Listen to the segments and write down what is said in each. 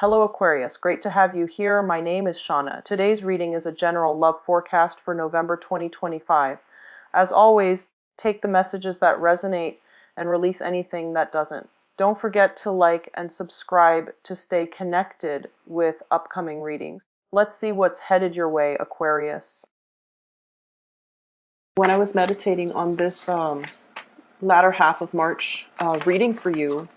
Hello Aquarius, great to have you here. My name is Shauna. Today's reading is a general love forecast for November 2025. As always, take the messages that resonate and release anything that doesn't. Don't forget to like and subscribe to stay connected with upcoming readings. Let's see what's headed your way, Aquarius. When I was meditating on this latter half of March reading for you,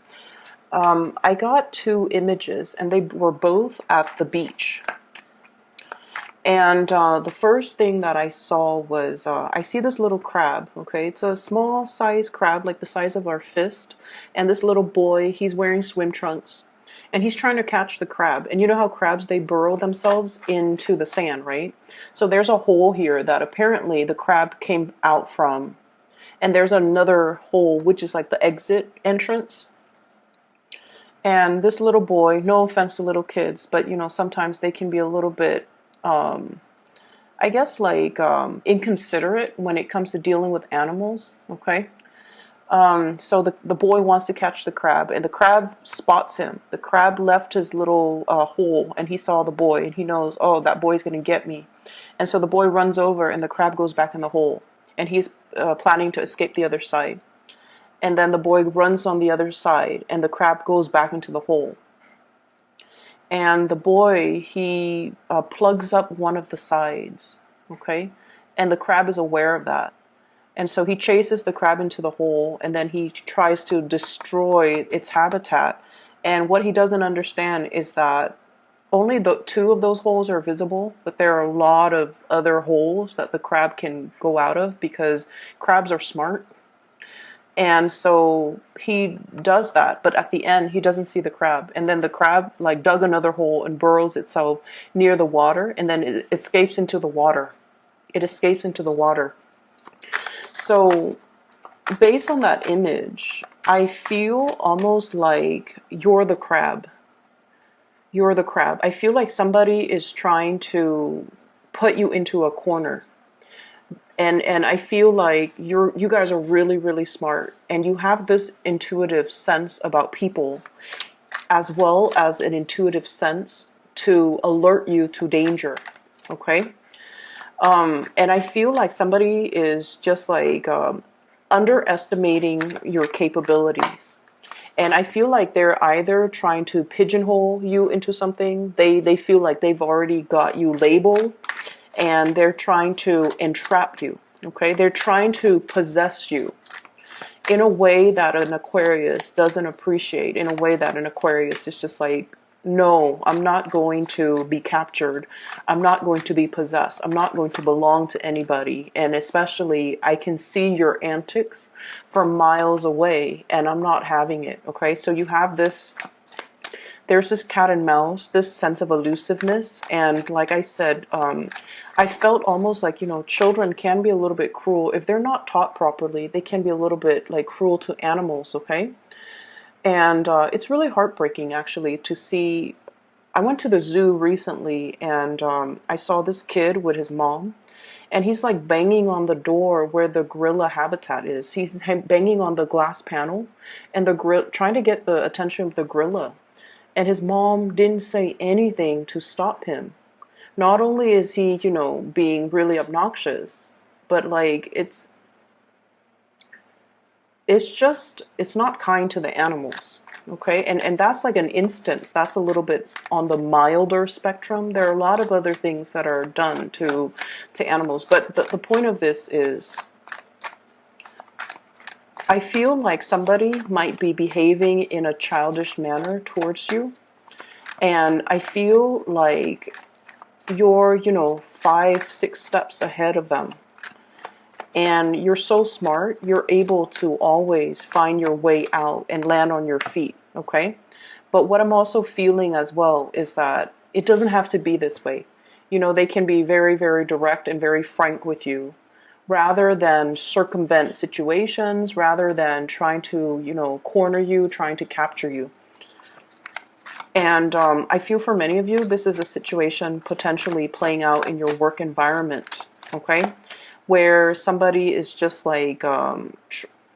I got two images, and they were both at the beach. And the first thing that I saw was, I see this little crab, okay? It's a small size crab, like the size of our fist. And this little boy, he's wearing swim trunks. And he's trying to catch the crab. And you know how crabs, they burrow themselves into the sand, right? So there's a hole here that apparently the crab came out from. And there's another hole, which is like the exit entrance. And this little boy, no offense to little kids, but you know, sometimes they can be a little bit, I guess, like inconsiderate when it comes to dealing with animals, okay? So the boy wants to catch the crab, and the crab spots him. The crab left his little hole, and he saw the boy, and he knows, oh, that boy's going to get me. And so the boy runs over, and the crab goes back in the hole, and he's planning to escape the other side. And then the boy runs on the other side, and the crab goes back into the hole. And the boy, he plugs up one of the sides, okay? And the crab is aware of that. And so he chases the crab into the hole, and then he tries to destroy its habitat. And what he doesn't understand is that only the two of those holes are visible, but there are a lot of other holes that the crab can go out of, because crabs are smart. And so he does that, but at the end, he doesn't see the crab. And then the crab like dug another hole and burrows itself near the water, and then it escapes into the water. It escapes into the water. So based on that image, I feel almost like you're the crab. You're the crab. I feel like somebody is trying to put you into a corner. And I feel like you guys are really, really smart, and you have this intuitive sense about people, as well as an intuitive sense to alert you to danger, okay? And I feel like somebody is just like underestimating your capabilities. And I feel like they're either trying to pigeonhole you into something. They feel like they've already got you labeled, and they're trying to entrap you, okay? They're trying to possess you in a way that an Aquarius doesn't appreciate, in a way that an Aquarius is just like, no, I'm not going to be captured. I'm not going to be possessed. I'm not going to belong to anybody. And especially, I can see your antics from miles away, and I'm not having it, okay? So you have this, there's this cat and mouse, this sense of elusiveness. And like I said, I felt almost like, you know, children can be a little bit cruel. If they're not taught properly, they can be a little bit like cruel to animals, okay? And it's really heartbreaking, actually, to see. I went to the zoo recently, and I saw this kid with his mom, and he's like banging on the door where the gorilla habitat is. He's banging on the glass panel, and trying to get the attention of the gorilla. And his mom didn't say anything to stop him. Not only is he, you know, being really obnoxious, but like it's just, it's not kind to the animals, okay? And that's like an instance. That's a little bit on the milder spectrum. There are a lot of other things that are done to animals, but the point of this is, I feel like somebody might be behaving in a childish manner towards you, and I feel like you're, you know, 5-6 steps ahead of them. And you're so smart, you're able to always find your way out and land on your feet, okay? But what I'm also feeling as well is that it doesn't have to be this way. You know, they can be very, very direct and very frank with you, rather than circumvent situations, rather than trying to, you know, corner you, trying to capture you. And I feel for many of you, this is a situation potentially playing out in your work environment, okay? Where somebody is just like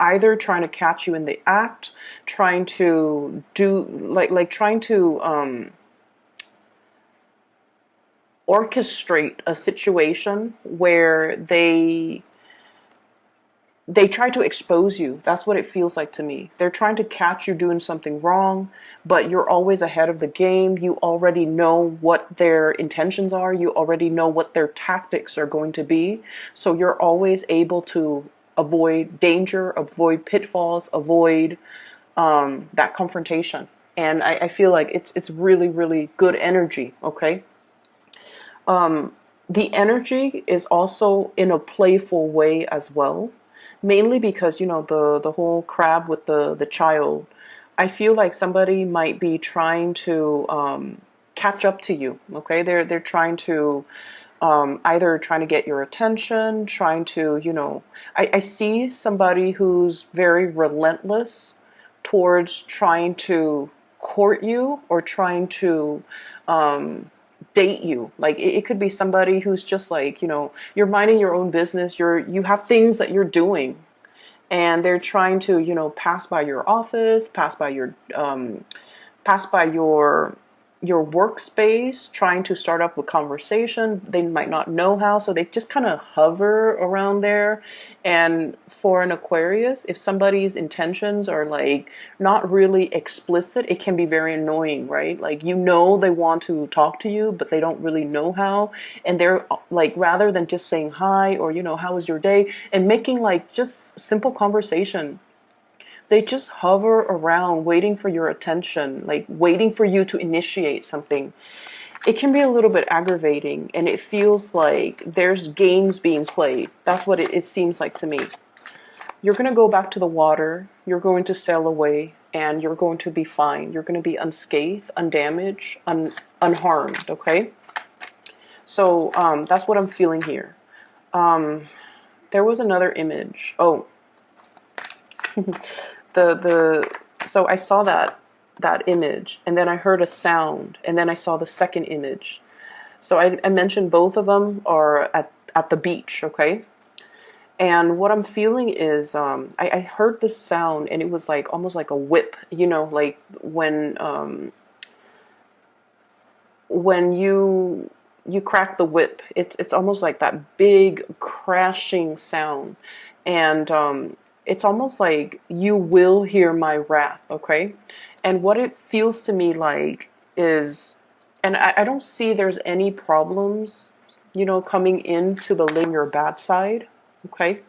either trying to catch you in the act, trying to do, like trying to orchestrate a situation where they try to expose you. That's what it feels like to me. They're trying to catch you doing something wrong, but you're always ahead of the game. You already know what their intentions are. You already know what their tactics are going to be. So you're always able to avoid danger, avoid pitfalls, avoid that confrontation. And I feel like it's really, really good energy, okay? The energy is also in a playful way as well, mainly because the whole crab with the child. I feel like somebody might be trying to catch up to you. Okay, they're trying to either trying to get your attention, trying to I see somebody who's very relentless towards trying to court you or trying to date you. Like it could be somebody who's just like, you're minding your own business, you have things that you're doing, and they're trying to, pass by your office, pass by your workspace, trying to start up a conversation. They might not know how, so they just kind of hover around there. And for an Aquarius, if somebody's intentions are like not really explicit, it can be very annoying, right? Like they want to talk to you, but they don't really know how. And they're like, rather than just saying hi or how was your day and making like just simple conversation, they just hover around waiting for your attention, like waiting for you to initiate something. It can be a little bit aggravating, and it feels like there's games being played. That's what it seems like to me. You're going to go back to the water, you're going to sail away, and you're going to be fine. You're going to be unscathed, undamaged, unharmed, okay? So that's what I'm feeling here. There was another image. Oh, the so I saw that image, and then I heard a sound, and then I saw the second image. So I mentioned both of them are at the beach, okay? And what I'm feeling is I heard this sound, and it was like almost like a whip, like when you crack the whip, it's almost like that big crashing sound, and it's almost like you will hear my wrath, okay? And what it feels to me like is, and I don't see there's any problems, coming into the your bad side, okay?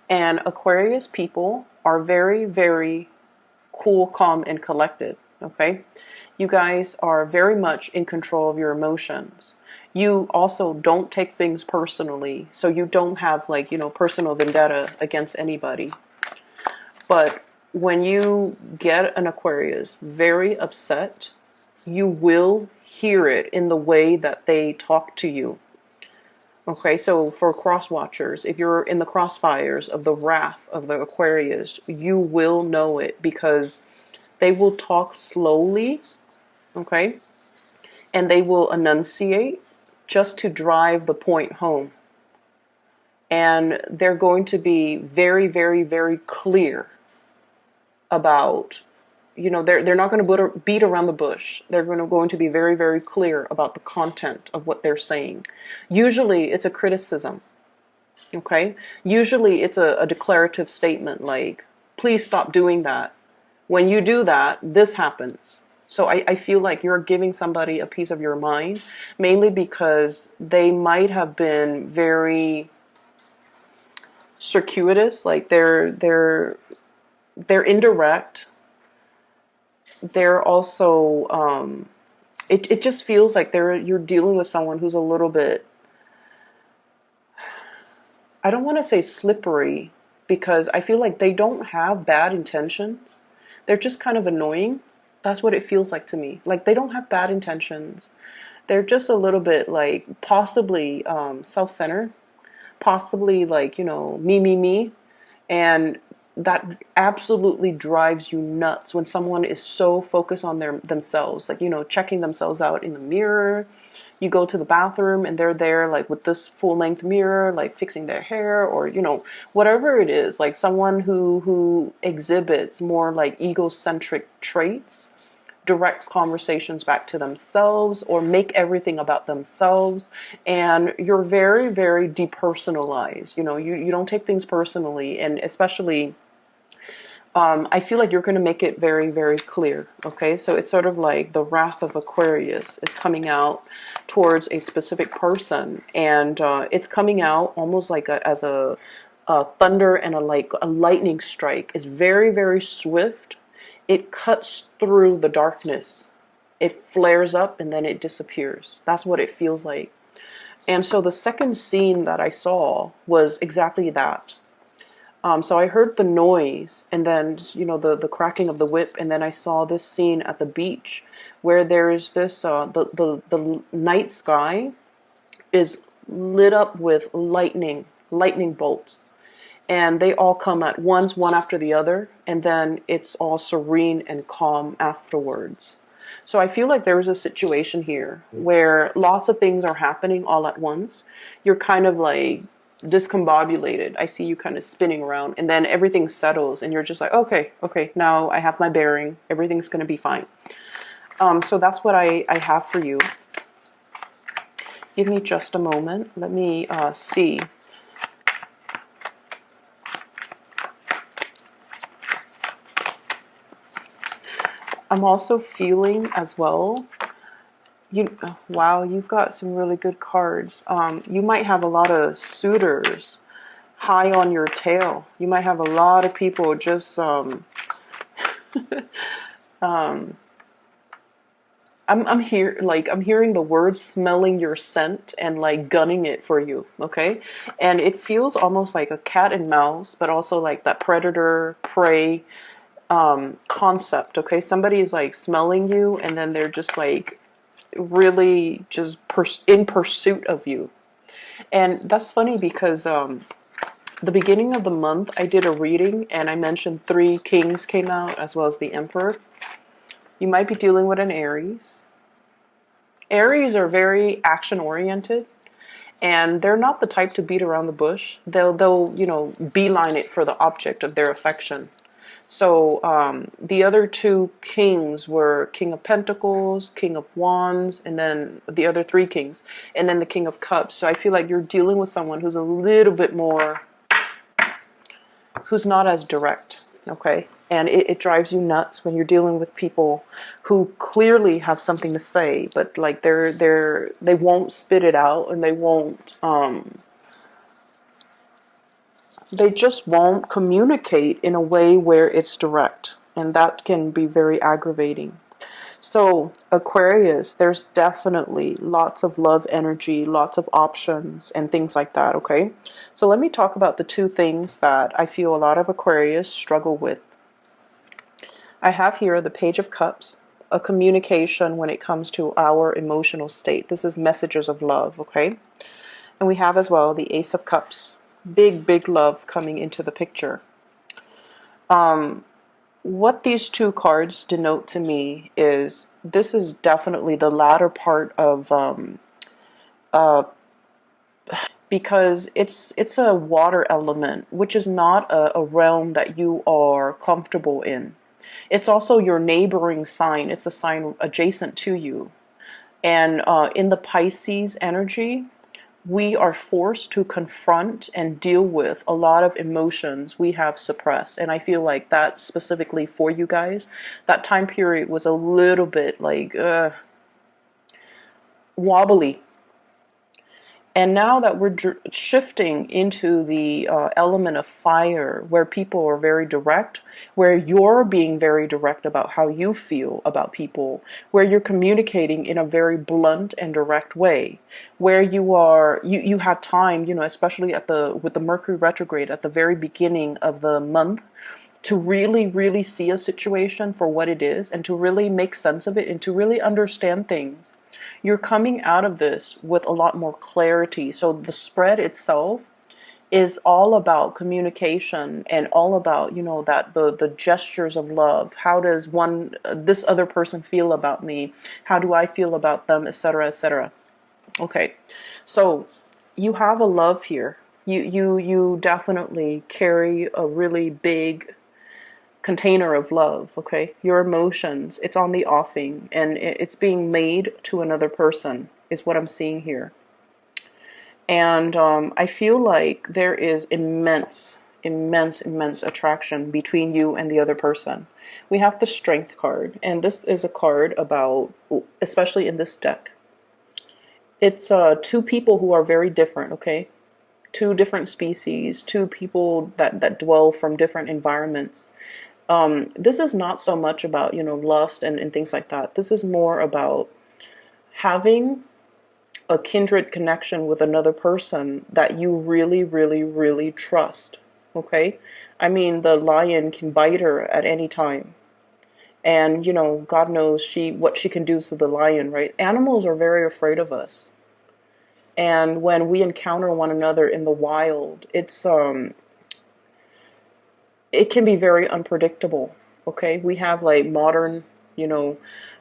And Aquarius people are very, very cool, calm, and collected, okay? You guys are very much in control of your emotions. You also don't take things personally, so you don't have like, personal vendetta against anybody. But when you get an Aquarius very upset, you will hear it in the way that they talk to you. Okay, so for cross watchers, if you're in the crossfires of the wrath of the Aquarius, you will know it because they will talk slowly, okay? And they will enunciate just to drive the point home. And they're going to be very, very, very clear about, they're not going to beat around the bush. They're going to be very, very clear about the content of what they're saying. Usually it's a criticism, okay? Usually it's a declarative statement like, please stop doing that. When you do that, this happens. So I feel like you're giving somebody a piece of your mind, mainly because they might have been very circuitous, like they're indirect. They're also it just feels like you're dealing with someone who's a little bit, I don't want to say slippery, because I feel like they don't have bad intentions. They're just kind of annoying. That's what it feels like to me. Like they don't have bad intentions. They're just a little bit like possibly self-centered, possibly like, me. And that absolutely drives you nuts when someone is so focused on themselves, like, checking themselves out in the mirror. You go to the bathroom and they're there like with this full-length mirror, like fixing their hair, or whatever it is, like someone who exhibits more like egocentric traits directs conversations back to themselves or make everything about themselves. And you're very, very depersonalized. You know, you don't take things personally. And especially, I feel like you're going to make it very, very clear. Okay, so it's sort of like the wrath of Aquarius is coming out towards a specific person, and it's coming out almost like as a thunder and a lightning strike. It's very, very swift. It cuts through the darkness. It flares up and then it disappears. That's what it feels like. And so the second scene that I saw was exactly that. So I heard the noise and then, you know, the cracking of the whip. And then I saw this scene at the beach where there's this, the night sky is lit up with lightning bolts. And they all come at once, one after the other. And then it's all serene and calm afterwards. So I feel like there's a situation here where lots of things are happening all at once. You're kind of like discombobulated. I see you kind of spinning around, and then everything settles and you're just like, okay, now I have my bearing, everything's going to be fine. So that's what I have for you. Give me just a moment. Let me see. I'm also feeling as well, wow, you've got some really good cards. You might have a lot of suitors high on your tail. You might have a lot of people just I'm here, like, I'm hearing the words smelling your scent and like gunning it for you, okay? And it feels almost like a cat and mouse, but also like that predator prey concept, okay? Somebody's like smelling you and then they're just like really just in pursuit of you. And that's funny because the beginning of the month I did a reading and I mentioned 3 kings came out as well as the emperor. You might be dealing with an Aries. Aries are very action oriented and they're not the type to beat around the bush. They'll you know, beeline it for the object of their affection. So the other 2 kings were King of Pentacles, King of Wands, and then the other 3 kings, and then the King of Cups. So I feel like you're dealing with someone who's a little bit more, who's not as direct, okay? And it drives you nuts when you're dealing with people who clearly have something to say, but like they won't spit it out, and they just won't communicate in a way where it's direct, and that can be very aggravating. So Aquarius, there's definitely lots of love energy, lots of options and things like that, okay? So let me talk about the 2 things that I feel a lot of Aquarius struggle with. I have here the Page of Cups, a communication when it comes to our emotional state. This is messages of love, okay? And we have as well the Ace of Cups, big love coming into the picture. What these 2 cards denote to me is this is definitely the latter part of because it's a water element, which is not a realm that you are comfortable in. It's also your neighboring sign. It's a sign adjacent to you. And in the Pisces energy, we are forced to confront and deal with a lot of emotions we have suppressed. And I feel like that specifically for you guys, that time period was a little bit like wobbly. And now that we're shifting into the element of fire, where people are very direct, where you're being very direct about how you feel about people, where you're communicating in a very blunt and direct way, where you had time, you know, especially with the Mercury retrograde at the very beginning of the month, to really see a situation for what it is and to really make sense of it and to really understand things. You're coming out of this with a lot more clarity. So the spread itself is all about communication and all about, you know, that the gestures of love. How does this other person feel about me? How do I feel about them, etc., etc. Okay, so you have a love here. You definitely carry a really big container of love, okay? Your emotions, it's on the offing, and it's being made to another person, is what I'm seeing here. And I feel like there is immense attraction between you and the other person. We have the Strength card, and this is a card about, especially in this deck, it's two people who are very different, okay? Two different species, two people that dwell from different environments. This is not so much about, lust and things like that. This is more about having a kindred connection with another person that you really trust. Okay? I mean, the lion can bite her at any time. And, God knows what she can do to the lion, right? Animals are very afraid of us. And when we encounter one another in the wild, it can be very unpredictable. Okay? We have like modern,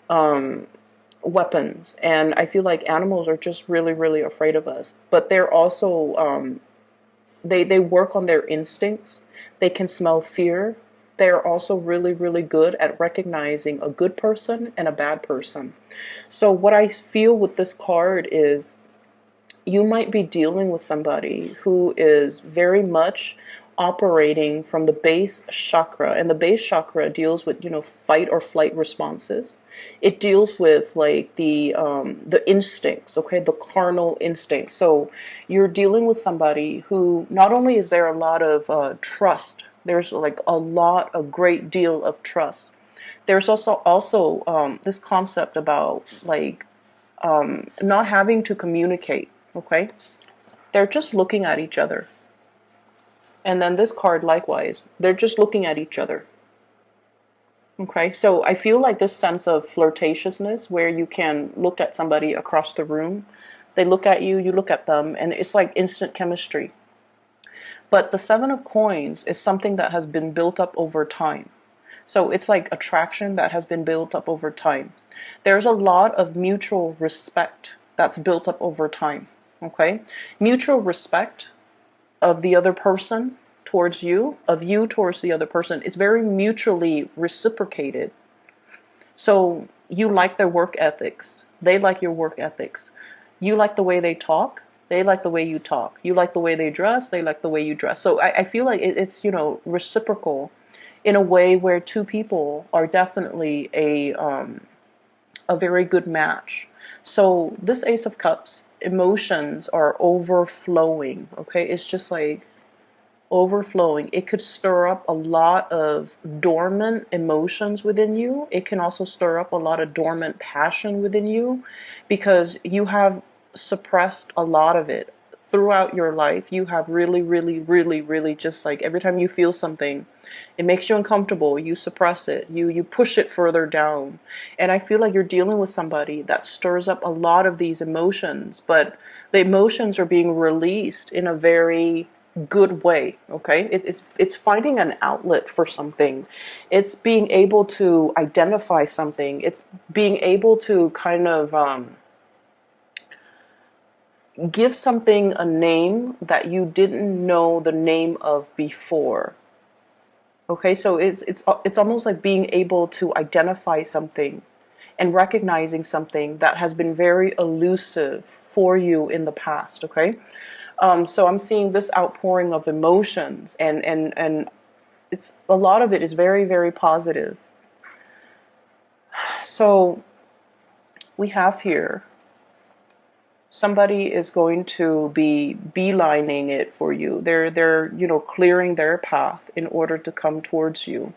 um weapons, and I feel like animals are just really afraid of us, but they're also they work on their instincts. They can smell fear. They're also really good at recognizing a good person and a bad person. So what I feel with this card is you might be dealing with somebody who is very much operating from the base chakra, and the base chakra deals with, fight or flight responses. It deals with like the instincts, okay, the carnal instincts. So you're dealing with somebody who, not only is there a lot of trust, there's like a great deal of trust. There's also this concept about like not having to communicate. Okay, they're just looking at each other. And then this card, likewise, they're just looking at each other. Okay, so I feel like this sense of flirtatiousness where you can look at somebody across the room, they look at you, you look at them, and it's like instant chemistry. But the Seven of Coins is something that has been built up over time. So it's like attraction that has been built up over time. There's a lot of mutual respect that's built up over time. Okay, mutual respect of the other person towards you, of you towards the other person, is very mutually reciprocated. So you like their work ethics, they like your work ethics. You like the way they talk, they like the way you talk. You like the way they dress, they like the way you dress. So I feel like it's, reciprocal in a way where two people are definitely a very good match. So this Ace of Cups, emotions are overflowing. Okay, it's just like overflowing. It could stir up a lot of dormant emotions within you. It can also stir up a lot of dormant passion within you, because you have suppressed a lot of it throughout your life. You have really just like every time you feel something, it makes you uncomfortable, you suppress it, you push it further down. And I feel like you're dealing with somebody that stirs up a lot of these emotions, but the emotions are being released in a very good way. Okay, it's finding an outlet for something. It's being able to identify something. It's being able to kind of give something a name that you didn't know the name of before. Okay, so it's almost like being able to identify something and recognizing something that has been very elusive for you in the past. Okay, so I'm seeing this outpouring of emotions, and it's a lot of it is very positive. So we have here somebody is going to be beelining it for you. They're clearing their path in order to come towards you.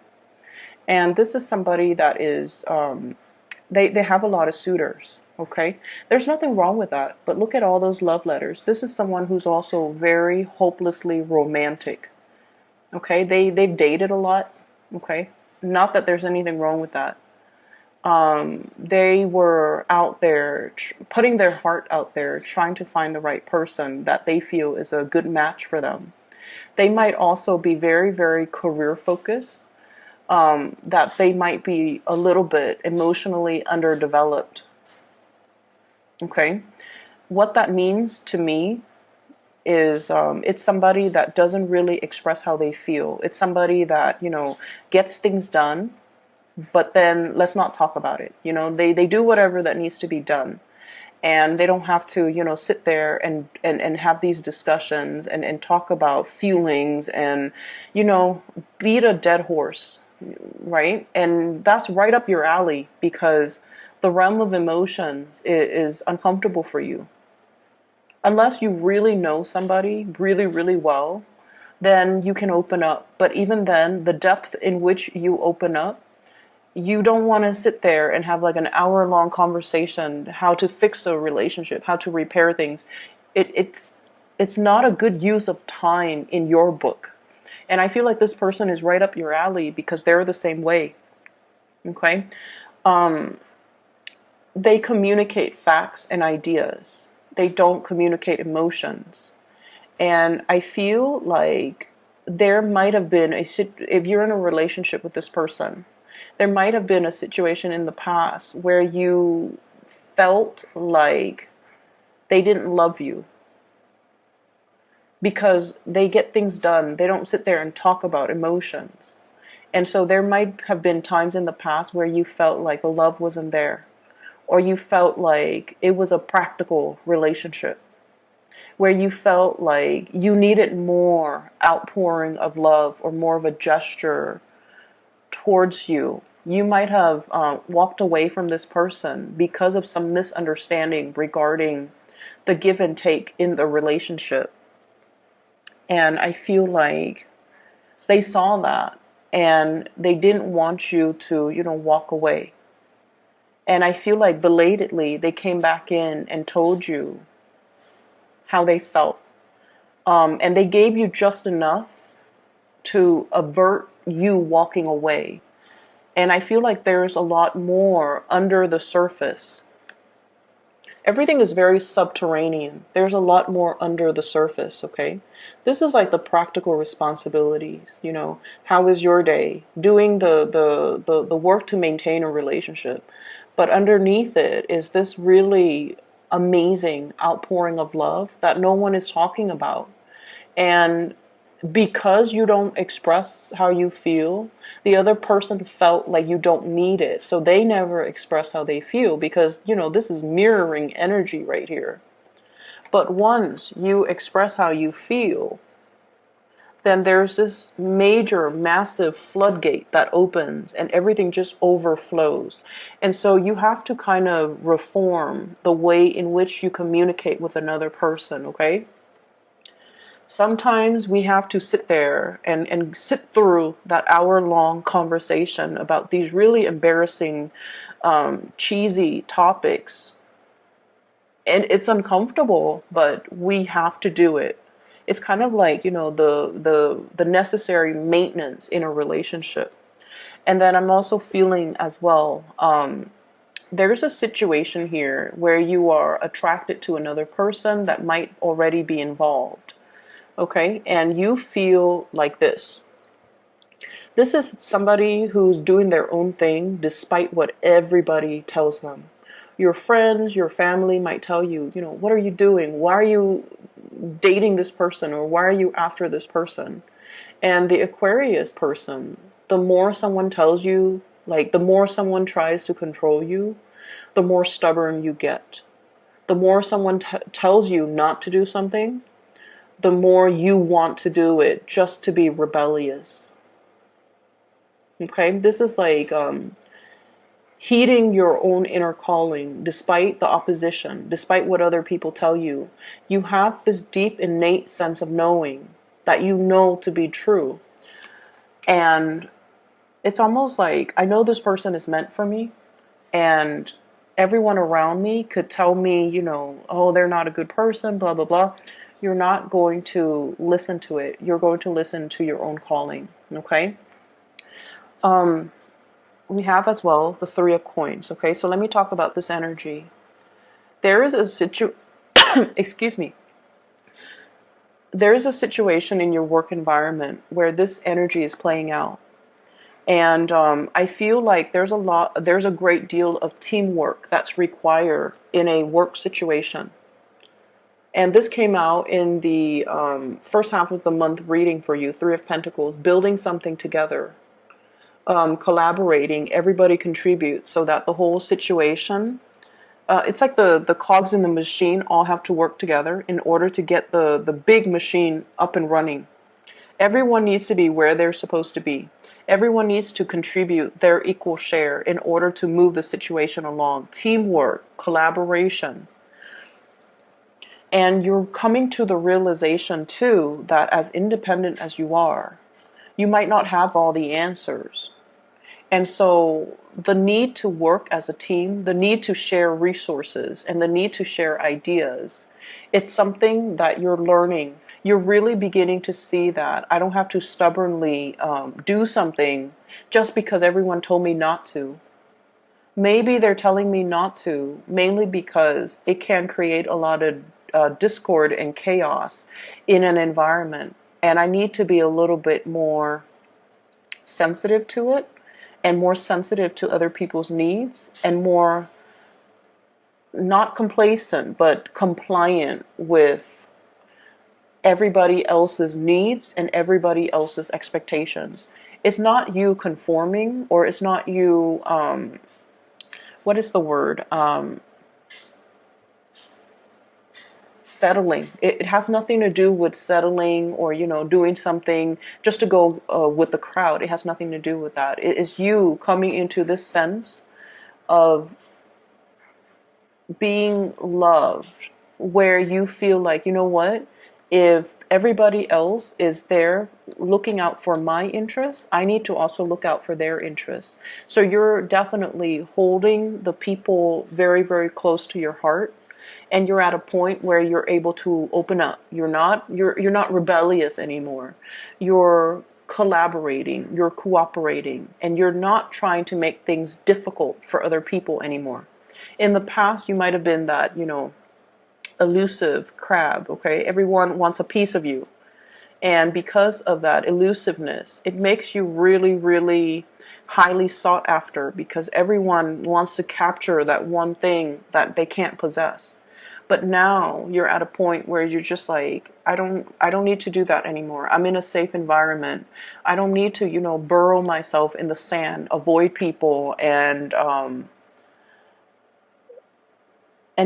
And this is somebody that is they have a lot of suitors. Okay, there's nothing wrong with that, but look at all those love letters. This is someone who's also very hopelessly romantic. Okay, they've dated a lot. Okay, not that there's anything wrong with that. They were out there putting their heart out there, trying to find the right person that they feel is a good match for them. They might also be very career focused, that they might be a little bit emotionally underdeveloped. Okay, what that means to me it's somebody that doesn't really express how they feel. It's somebody that, gets things done, but then let's not talk about it. They do whatever that needs to be done. And they don't have to, sit there and have these discussions and talk about feelings and, beat a dead horse, right? And that's right up your alley because the realm of emotions is uncomfortable for you. Unless you really know somebody really, really well, then you can open up. But even then, the depth in which you open up, you don't want to sit there and have like an hour-long conversation how to fix a relationship, how to repair things. It's not a good use of time in your book. And I feel like this person is right up your alley because they're the same way. Okay? They communicate facts and ideas. They don't communicate emotions. And I feel like there might have been if you're in a relationship with this person, there might have been a situation in the past where you felt like they didn't love you because they get things done. They don't sit there and talk about emotions. And so there might have been times in the past where you felt like the love wasn't there, or you felt like it was a practical relationship, where you felt like you needed more outpouring of love or more of a gesture towards you. You might have walked away from this person because of some misunderstanding regarding the give and take in the relationship. And I feel like they saw that and they didn't want you to, walk away. And I feel like belatedly they came back in and told you how they felt. And they gave you just enough to avert you walking away. And I feel like there's a lot more under the surface. Everything is very subterranean. There's a lot more under the surface, okay? This is like the practical responsibilities, How is your day? Doing the work to maintain a relationship. But underneath it is this really amazing outpouring of love that no one is talking about. And because you don't express how you feel, the other person felt like you don't need it. So they never express how they feel because, this is mirroring energy right here. But once you express how you feel, then there's this major, massive floodgate that opens and everything just overflows. And so you have to kind of reform the way in which you communicate with another person, okay? Sometimes we have to sit there and sit through that hour-long conversation about these really embarrassing, cheesy topics. And it's uncomfortable, but we have to do it. It's kind of like, the necessary maintenance in a relationship. And then I'm also feeling as well, there's a situation here where you are attracted to another person that might already be involved. Okay, and you feel like this. This is somebody who's doing their own thing despite what everybody tells them. Your friends, your family might tell you, what are you doing? Why are you dating this person? Or why are you after this person? And the Aquarius person, the more someone tells you, like the more someone tries to control you, the more stubborn you get. The more someone tells you not to do something, the more you want to do it just to be rebellious. Okay, this is like heeding your own inner calling despite the opposition, despite what other people tell you. You have this deep innate sense of knowing that you know to be true. And it's almost like I know this person is meant for me, and everyone around me could tell me, oh, they're not a good person, blah, blah, blah. You're not going to listen to it. You're going to listen to your own calling, okay? We have as well the Three of Coins, okay? So let me talk about this energy. There is a excuse me. There is a situation in your work environment where this energy is playing out. And I feel like there's a great deal of teamwork that's required in a work situation. And this came out in the first half of the month reading for you, Three of Pentacles, building something together, collaborating, everybody contributes so that the whole situation, it's like the cogs in the machine all have to work together in order to get the big machine up and running. Everyone needs to be where they're supposed to be. Everyone needs to contribute their equal share in order to move the situation along. Teamwork, collaboration. And you're coming to the realization too that as independent as you are, you might not have all the answers. And so the need to work as a team, the need to share resources, and the need to share ideas, it's something that you're learning. You're really beginning to see that I don't have to stubbornly do something just because everyone told me not to. Maybe they're telling me not to, mainly because it can create a lot of discord and chaos in an environment. And I need to be a little bit more sensitive to it, and more sensitive to other people's needs, and more not complacent, but compliant with everybody else's needs and everybody else's expectations. It's not you conforming, or it's not you, what is the word? Settling. It has nothing to do with settling or, doing something just to go with the crowd. It has nothing to do with that. It is you coming into this sense of being loved, where you feel like, you know what? If everybody else is there looking out for my interests, I need to also look out for their interests. So you're definitely holding the people very, very close to your heart, and you're at a point where you're able to open up. You're not rebellious anymore. You're collaborating, you're cooperating, and you're not trying to make things difficult for other people anymore. In the past, you might have been that, elusive crab, okay? Everyone wants a piece of you. And because of that elusiveness, it makes you really, really highly sought after, because everyone wants to capture that one thing that they can't possess. But now you're at a point where you're just like, I don't need to do that anymore. I'm in a safe environment. I don't need to, burrow myself in the sand, avoid people, and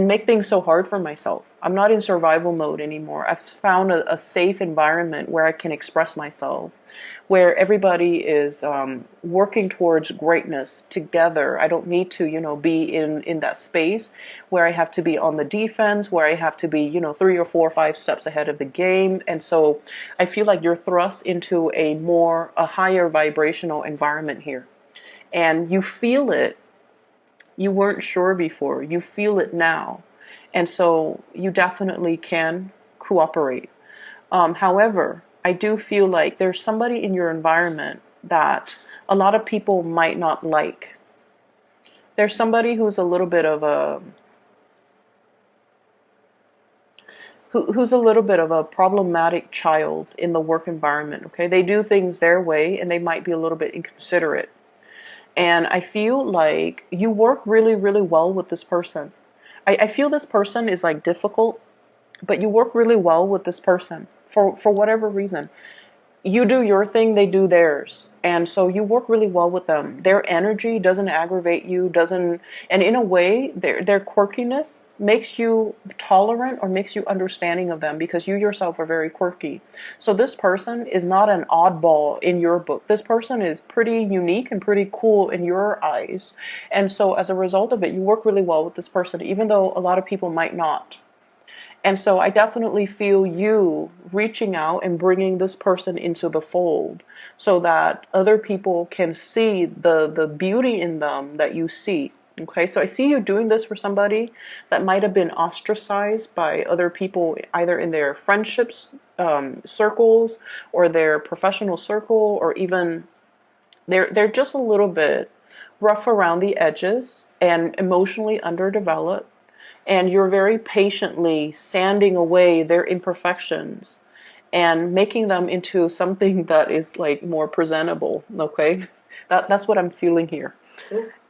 make things so hard for myself. I'm not in survival mode anymore. I've found a safe environment where I can express myself, where everybody is working towards greatness together. I don't need to, be in that space where I have to be on the defense, where I have to be, 3 or 4 or 5 steps ahead of the game. And so I feel like you're thrust into a higher vibrational environment here. And you feel it. You weren't sure before. You feel it now. And so you definitely can cooperate. However, I do feel like there's somebody in your environment that a lot of people might not like. There's somebody who's a little bit of a problematic child in the work environment, okay? They do things their way, and they might be a little bit inconsiderate. And I feel like you work really, really well with this person. I feel this person is like difficult, but you work really well with this person for whatever reason. You do your thing, they do theirs. And so you work really well with them. Their energy doesn't aggravate you, and in a way, their quirkiness makes you tolerant or makes you understanding of them, because you yourself are very quirky. So this person is not an oddball in your book. This person is pretty unique and pretty cool in your eyes. And so as a result of it, you work really well with this person, even though a lot of people might not. And so I definitely feel you reaching out and bringing this person into the fold so that other people can see the beauty in them that you see. Okay, so I see you doing this for somebody that might have been ostracized by other people, either in their friendships circles or their professional circle, or even they're just a little bit rough around the edges and emotionally underdeveloped. And you're very patiently sanding away their imperfections and making them into something that is like more presentable, okay? That's what I'm feeling here.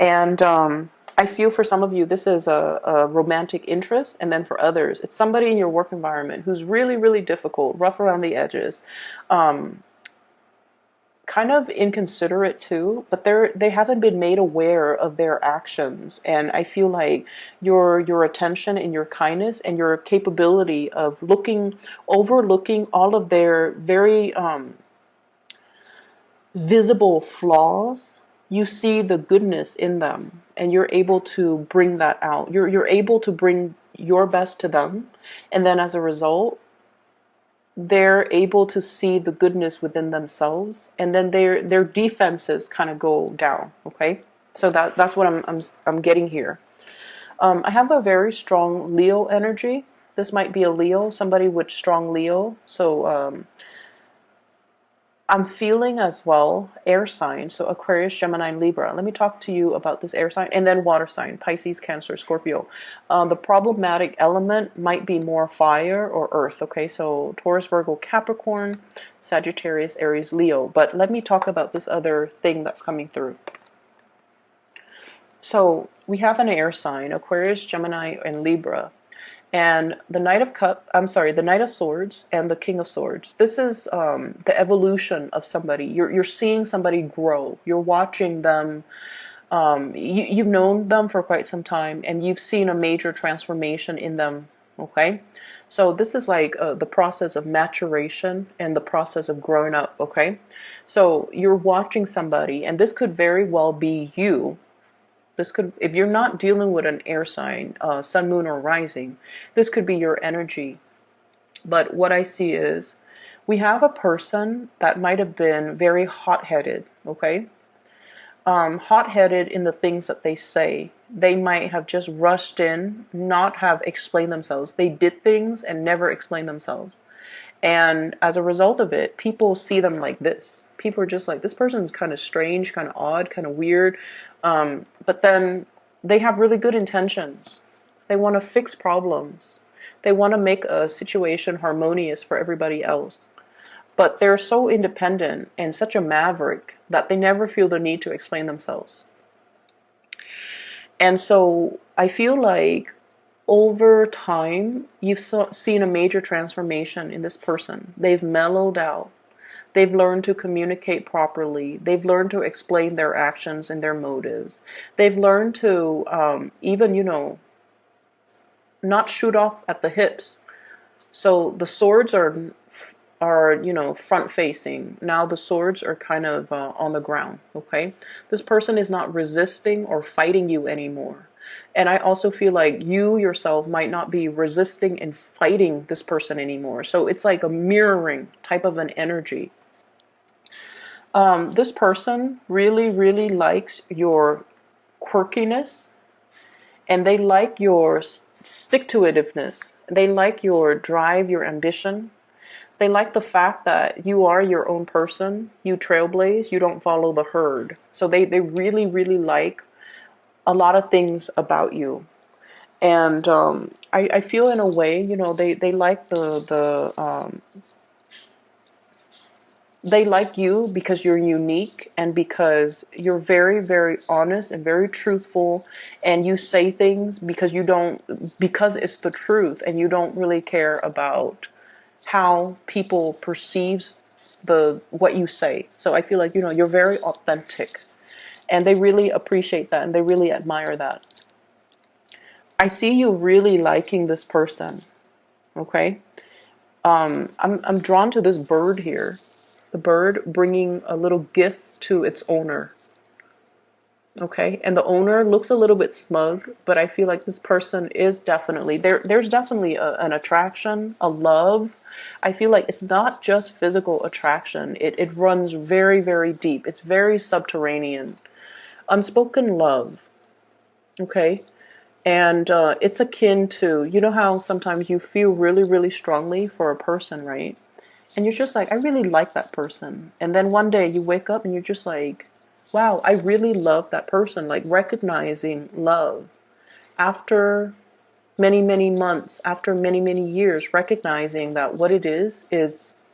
And I feel for some of you, this is a romantic interest. And then for others, it's somebody in your work environment who's really, really difficult, rough around the edges, um, kind of inconsiderate too, but they haven't been made aware of their actions. And I feel like your attention and your kindness and your capability of overlooking all of their very visible flaws, you see the goodness in them, and you're able to bring that out. You're able to bring your best to them, and then as a result, they're able to see the goodness within themselves, and then their defenses kind of go down. Okay, so that's what I'm getting here. I have a very strong Leo energy. This might be a Leo, somebody with strong Leo. So I'm feeling as well air sign, so Aquarius, Gemini, and Libra. Let me talk to you about this air sign, and then water sign, Pisces, Cancer, Scorpio. The problematic element might be more fire or earth, okay? So Taurus, Virgo, Capricorn, Sagittarius, Aries, Leo. But let me talk about this other thing that's coming through. So we have an air sign, Aquarius, Gemini, and Libra. And the the Knight of Swords and the King of Swords. This is the evolution of somebody. You're seeing somebody grow. You're watching them. You've known them for quite some time, and you've seen a major transformation in them. Okay, so this is like the process of maturation and the process of growing up. Okay, so you're watching somebody, and this could very well be you. This could, if you're not dealing with an air sign, sun, moon, or rising, this could be your energy. But what I see is we have a person that might have been very hot-headed, okay? Hot-headed in the things that they say. They might have just rushed in, not have explained themselves. They did things and never explained themselves. And as a result of it, people see them like this. People are just like, this person's kind of strange, kind of odd, kind of weird. But then they have really good intentions. They want to fix problems. They want to make a situation harmonious for everybody else. But they're so independent and such a maverick that they never feel the need to explain themselves. And so I feel like over time, you've seen a major transformation in this person. They've mellowed out. They've learned to communicate properly. They've learned to explain their actions and their motives. They've learned to even, not shoot off at the hips. So the swords are front facing. Now the swords are kind of on the ground. Okay, this person is not resisting or fighting you anymore. And I also feel like you yourself might not be resisting and fighting this person anymore. So it's like a mirroring type of an energy. This person really, really likes your quirkiness, and they like your stick-to-itiveness. They like your drive, your ambition. They like the fact that you are your own person. You trailblaze. You don't follow the herd. So they really, really like a lot of things about you. And I feel in a way, they like they like you because you're unique and because you're very, very honest and very truthful, and you say things because it's the truth, and you don't really care about how people perceives what you say. So I feel like, you're very authentic, and they really appreciate that and they really admire that. I see you really liking this person. Okay. I'm drawn to this bird here. The bird bringing a little gift to its owner. Okay, and the owner looks a little bit smug, but I feel like this person is definitely there's definitely an attraction, a love. I feel like it's not just physical attraction. It runs very, very deep. It's very subterranean. Unspoken love. Okay. And it's akin to, how sometimes you feel really, really strongly for a person, right? And you're just like, I really like that person. And then one day you wake up and you're just like, wow, I really love that person. Like recognizing love after many, many months, after many, many years, recognizing that what it is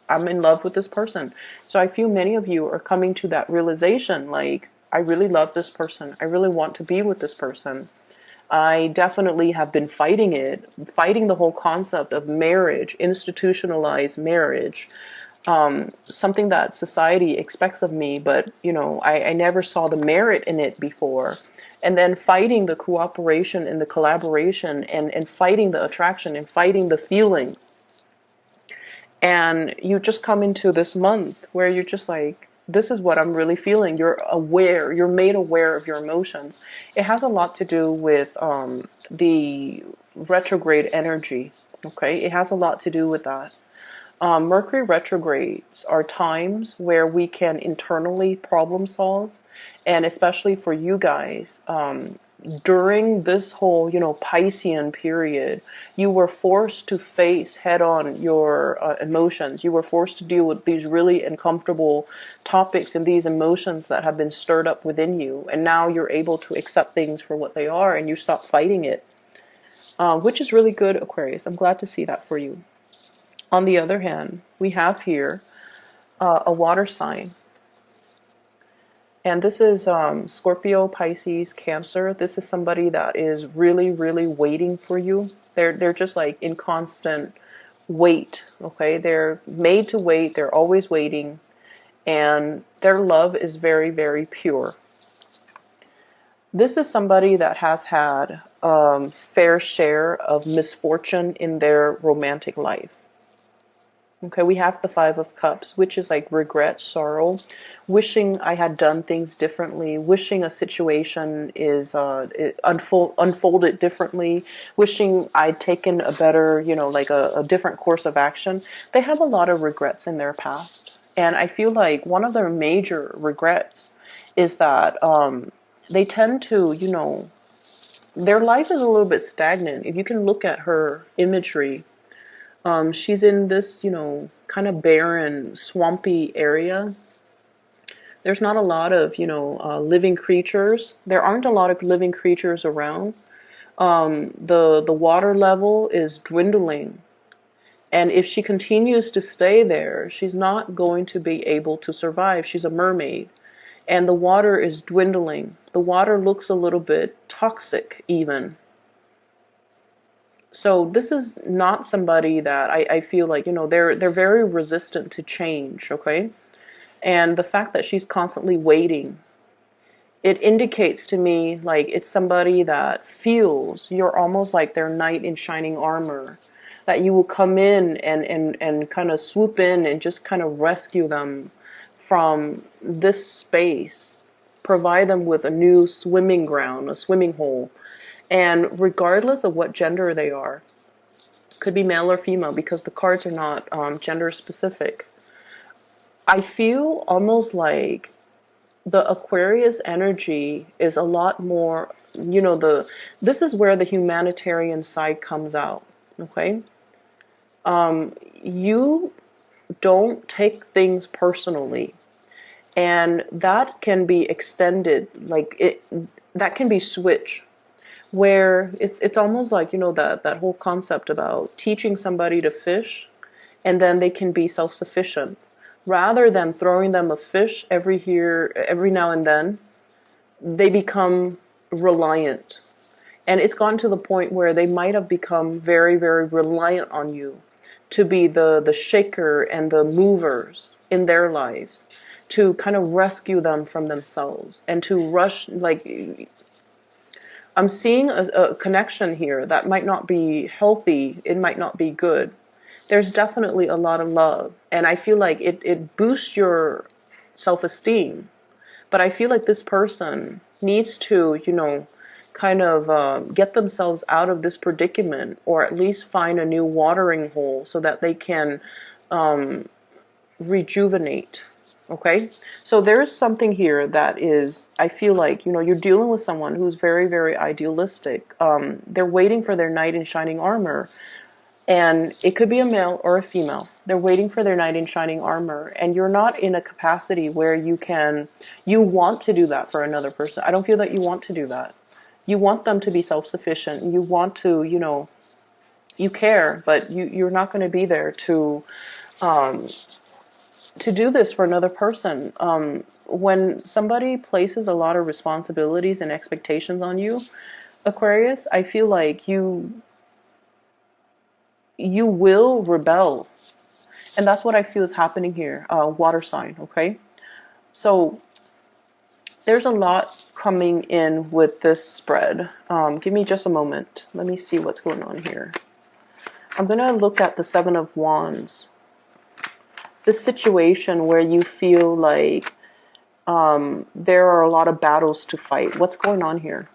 I'm in love with this person. So I feel many of you are coming to that realization, like, I really love this person. I really want to be with this person. I definitely have been fighting it, fighting the whole concept of marriage, institutionalized marriage, something that society expects of me, but I never saw the merit in it before. And then fighting the cooperation and the collaboration, and fighting the attraction and fighting the feelings. And you just come into this month where you're just like, this is what I'm really feeling. You're aware, you're made aware of your emotions. It has a lot to do with the retrograde energy. Okay, it has a lot to do with that. Mercury retrogrades are times where we can internally problem solve, and especially for you guys, during this whole, Piscean period, you were forced to face head on your emotions. You were forced to deal with these really uncomfortable topics and these emotions that have been stirred up within you. And now you're able to accept things for what they are, and you stop fighting it, which is really good, Aquarius. I'm glad to see that for you. On the other hand, we have here a water sign. And this is Scorpio, Pisces, Cancer. This is somebody that is really, really waiting for you. They're just like in constant wait, okay? They're made to wait. They're always waiting. And their love is very, very pure. This is somebody that has had fair share of misfortune in their romantic life. Okay, we have the Five of Cups, which is like regret, sorrow, wishing I had done things differently, wishing a situation is unfolded differently, wishing I'd taken a better, like a different course of action. They have a lot of regrets in their past. And I feel like one of their major regrets is that they tend to, their life is a little bit stagnant. If you can look at her imagery, she's in this, kind of barren, swampy area. There's not a lot of, living creatures. There aren't a lot of living creatures around. The water level is dwindling. And if she continues to stay there, she's not going to be able to survive. She's a mermaid. And the water is dwindling. The water looks a little bit toxic even. So this is not somebody that I feel like, they're very resistant to change, okay? And the fact that she's constantly waiting, it indicates to me like it's somebody that feels you're almost like their knight in shining armor, that you will come in and kind of swoop in and just kind of rescue them from this space, provide them with a new swimming ground, a swimming hole. And regardless of what gender they are, could be male or female because the cards are not gender specific, I feel almost like the Aquarius energy is a lot more, this is where the humanitarian side comes out, okay? You don't take things personally, and that can be extended, that can be switched, where it's almost like, that whole concept about teaching somebody to fish and then they can be self-sufficient. Rather than throwing them a fish every now and then, they become reliant. And it's gone to the point where they might have become very, very reliant on you to be the shaker and the movers in their lives, to kind of rescue them from themselves and to rush, like, I'm seeing a connection here that might not be healthy. It might not be good. There's definitely a lot of love. And I feel like it boosts your self-esteem. But I feel like this person needs to, kind of get themselves out of this predicament, or at least find a new watering hole so that they can rejuvenate. Okay, so there's something here that is, I feel like, you're dealing with someone who's very, very idealistic. They're waiting for their knight in shining armor. And it could be a male or a female. They're waiting for their knight in shining armor. And you're not in a capacity where you want to do that for another person. I don't feel that you want to do that. You want them to be self-sufficient. You want to, you care, but you're not going to be there to to do this for another person. When somebody places a lot of responsibilities and expectations on you, Aquarius, I feel like you will rebel. And that's what I feel is happening here. Water sign, okay? So there's a lot coming in with this spread. Give me just a moment. Let me see what's going on here. I'm going to look at the Seven of Wands. This situation where you feel like there are a lot of battles to fight. What's going on here?